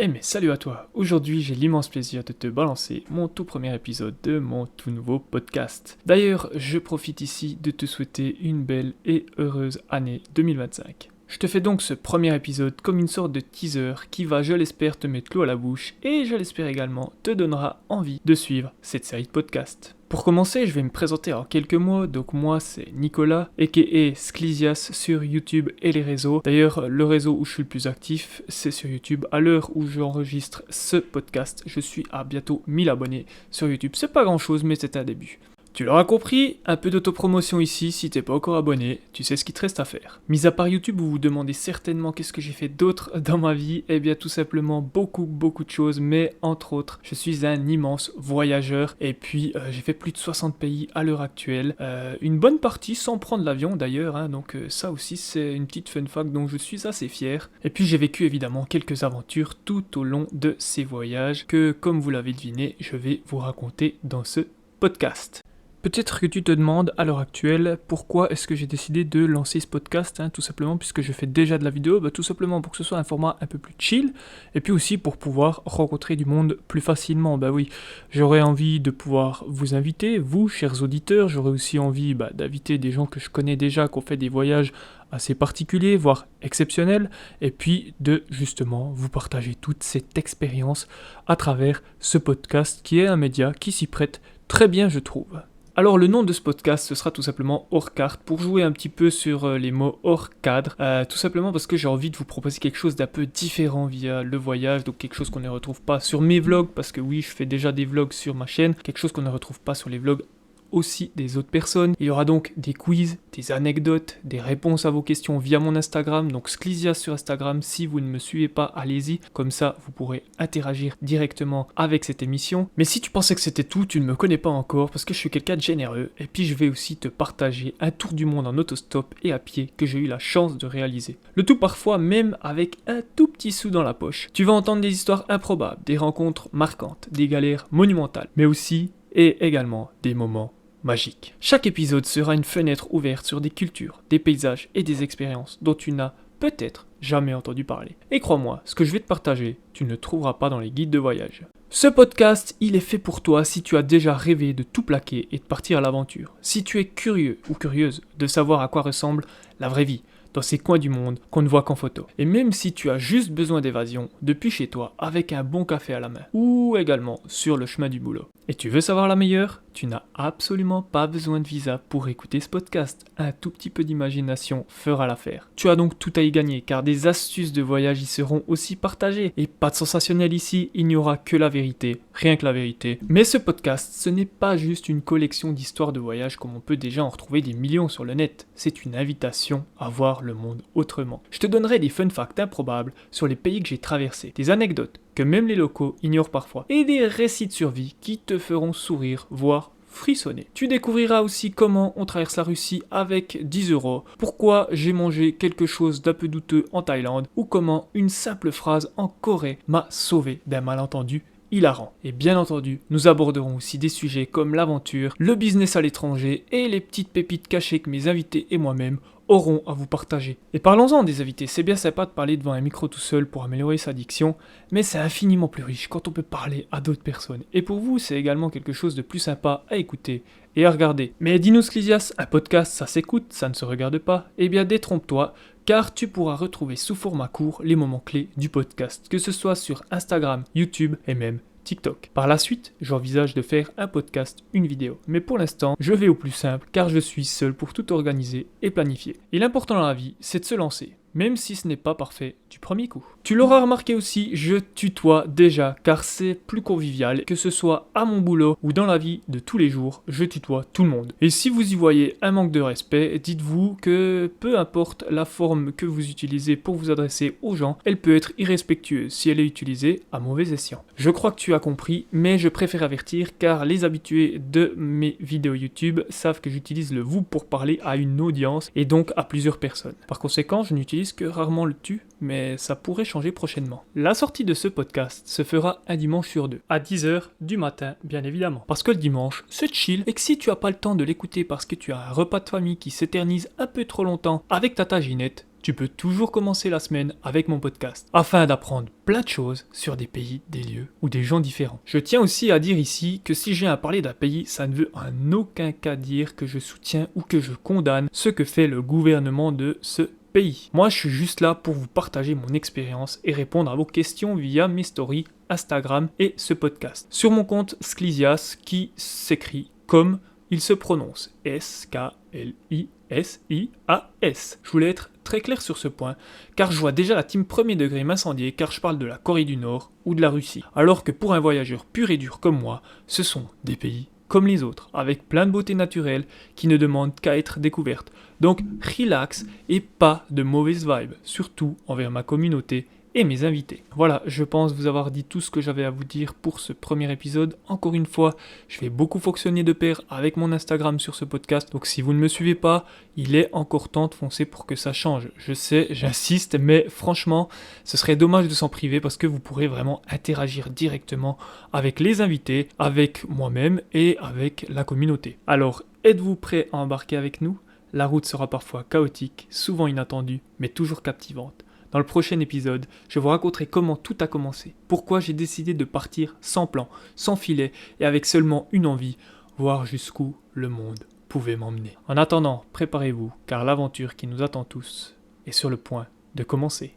Mais salut à toi, aujourd'hui j'ai l'immense plaisir de te balancer mon tout premier épisode de mon tout nouveau podcast. D'ailleurs, je profite ici de te souhaiter une belle et heureuse année 2025. Je te fais donc ce premier épisode comme une sorte de teaser qui va, je l'espère, te mettre l'eau à la bouche et je l'espère également te donnera envie de suivre cette série de podcasts. Pour commencer, je vais me présenter en quelques mots. Donc moi, c'est Nicolas, aka Sklizias sur YouTube et les réseaux. D'ailleurs, le réseau où je suis le plus actif, c'est sur YouTube. À l'heure où j'enregistre ce podcast, je suis à bientôt 1000 abonnés sur YouTube. C'est pas grand chose, mais c'est un début. Tu l'auras compris, un peu d'autopromotion ici, si t'es pas encore abonné, tu sais ce qu'il te reste à faire. Mis à part YouTube, vous vous demandez certainement qu'est-ce que j'ai fait d'autre dans ma vie, eh bien tout simplement beaucoup de choses, mais entre autres, je suis un immense voyageur, et puis j'ai fait plus de 60 pays à l'heure actuelle, une bonne partie sans prendre l'avion d'ailleurs, donc ça aussi c'est une petite fun fact dont je suis assez fier. Et puis j'ai vécu évidemment quelques aventures tout au long de ces voyages, que comme vous l'avez deviné, je vais vous raconter dans ce podcast. Peut-être que tu te demandes à l'heure actuelle pourquoi est-ce que j'ai décidé de lancer ce podcast, tout simplement puisque je fais déjà de la vidéo, tout simplement pour que ce soit un format un peu plus chill, et puis aussi pour pouvoir rencontrer du monde plus facilement. Oui, j'aurais envie de pouvoir vous inviter, vous, chers auditeurs, j'aurais aussi envie d'inviter des gens que je connais déjà, qui ont fait des voyages assez particuliers, voire exceptionnels, et puis de justement vous partager toute cette expérience à travers ce podcast qui est un média qui s'y prête très bien, je trouve. Alors le nom de ce podcast, ce sera tout simplement hors carte, pour jouer un petit peu sur les mots hors cadre, tout simplement parce que j'ai envie de vous proposer quelque chose d'un peu différent via le voyage, donc quelque chose qu'on ne retrouve pas sur mes vlogs, parce que oui, je fais déjà des vlogs sur ma chaîne, quelque chose qu'on ne retrouve pas sur les vlogs aussi des autres personnes. Il y aura donc des quiz, des anecdotes, des réponses à vos questions via mon Instagram, donc Sklizias sur Instagram. Si vous ne me suivez pas, allez-y, comme ça vous pourrez interagir directement avec cette émission. Mais si tu pensais que c'était tout, tu ne me connais pas encore, parce que je suis quelqu'un de généreux, et puis je vais aussi te partager un tour du monde en autostop et à pied que j'ai eu la chance de réaliser. Le tout parfois même avec un tout petit sou dans la poche. Tu vas entendre des histoires improbables, des rencontres marquantes, des galères monumentales, mais aussi et également des moments magique. Chaque épisode sera une fenêtre ouverte sur des cultures, des paysages et des expériences dont tu n'as peut-être jamais entendu parler. Et crois-moi, ce que je vais te partager, tu ne le trouveras pas dans les guides de voyage. Ce podcast, il est fait pour toi si tu as déjà rêvé de tout plaquer et de partir à l'aventure. Si tu es curieux ou curieuse de savoir à quoi ressemble la vraie vie, dans ces coins du monde qu'on ne voit qu'en photo. Et même si tu as juste besoin d'évasion, depuis chez toi, avec un bon café à la main, ou également sur le chemin du boulot. Et tu veux savoir la meilleure ? Tu n'as absolument pas besoin de visa pour écouter ce podcast. Un tout petit peu d'imagination fera l'affaire. Tu as donc tout à y gagner, car des astuces de voyage y seront aussi partagées. Et pas de sensationnel ici, il n'y aura que la vérité, rien que la vérité. Mais ce podcast, ce n'est pas juste une collection d'histoires de voyage comme on peut déjà en retrouver des millions sur le net. C'est une invitation à voir le monde autrement. Je te donnerai des fun facts improbables sur les pays que j'ai traversés, des anecdotes que même les locaux ignorent parfois, et des récits de survie qui te feront sourire, voire frissonner. Tu découvriras aussi comment on traverse la Russie avec 10 euros, pourquoi j'ai mangé quelque chose d'un peu douteux en Thaïlande, ou comment une simple phrase en Corée m'a sauvé d'un malentendu hilarant. Et bien entendu, nous aborderons aussi des sujets comme l'aventure, le business à l'étranger et les petites pépites cachées que mes invités et moi-même auront à vous partager. Et parlons-en des invités, c'est bien sympa de parler devant un micro tout seul pour améliorer sa diction, mais c'est infiniment plus riche quand on peut parler à d'autres personnes. Et pour vous, c'est également quelque chose de plus sympa à écouter et à regarder. Mais dis-nous Sklizias, un podcast ça s'écoute, ça ne se regarde pas. Eh bien détrompe-toi, car tu pourras retrouver sous format court les moments clés du podcast, que ce soit sur Instagram, YouTube et même TikTok. Par la suite, j'envisage de faire un podcast, une vidéo. Mais pour l'instant, je vais au plus simple car je suis seul pour tout organiser et planifier. Et l'important dans la vie, c'est de se lancer, même si ce n'est pas parfait du premier coup. Tu l'auras remarqué aussi, je tutoie déjà car c'est plus convivial, que ce soit à mon boulot ou dans la vie de tous les jours, je tutoie tout le monde. Et si vous y voyez un manque de respect, dites-vous que peu importe la forme que vous utilisez pour vous adresser aux gens, elle peut être irrespectueuse si elle est utilisée à mauvais escient. Je crois que tu as compris, mais je préfère avertir car les habitués de mes vidéos YouTube savent que j'utilise le vous pour parler à une audience et donc à plusieurs personnes. Par conséquent, je n'utilise que rarement le tu, mais ça pourrait changer prochainement. La sortie de ce podcast se fera un dimanche sur deux, à 10h du matin, bien évidemment. Parce que le dimanche, c'est chill, et que si tu as pas le temps de l'écouter parce que tu as un repas de famille qui s'éternise un peu trop longtemps avec ta taginette, tu peux toujours commencer la semaine avec mon podcast, afin d'apprendre plein de choses sur des pays, des lieux ou des gens différents. Je tiens aussi à dire ici que si j'ai à parler d'un pays, ça ne veut en aucun cas dire que je soutiens ou que je condamne ce que fait le gouvernement de ce pays. Moi, je suis juste là pour vous partager mon expérience et répondre à vos questions via mes stories, Instagram et ce podcast. Sur mon compte Sklizias, qui s'écrit comme il se prononce, S-K-L-I-S-I-A-S. Je voulais être très clair sur ce point, car je vois déjà la team premier degré m'incendier car je parle de la Corée du Nord ou de la Russie. Alors que pour un voyageur pur et dur comme moi, ce sont des pays comme les autres, avec plein de beauté naturelle qui ne demandent qu'à être découvertes. Donc relax et pas de mauvaises vibes, surtout envers ma communauté et mes invités. Voilà, je pense vous avoir dit tout ce que j'avais à vous dire pour ce premier épisode. Encore une fois, je vais beaucoup fonctionner de pair avec mon Instagram sur ce podcast, donc si vous ne me suivez pas, il est encore temps de foncer pour que ça change. Je sais, j'insiste, mais franchement, ce serait dommage de s'en priver parce que vous pourrez vraiment interagir directement avec les invités, avec moi-même et avec la communauté. Alors, êtes-vous prêts à embarquer avec nous ? La route sera parfois chaotique, souvent inattendue, mais toujours captivante. Dans le prochain épisode, je vous raconterai comment tout a commencé, pourquoi j'ai décidé de partir sans plan, sans filet et avec seulement une envie, voir jusqu'où le monde pouvait m'emmener. En attendant, préparez-vous, car l'aventure qui nous attend tous est sur le point de commencer.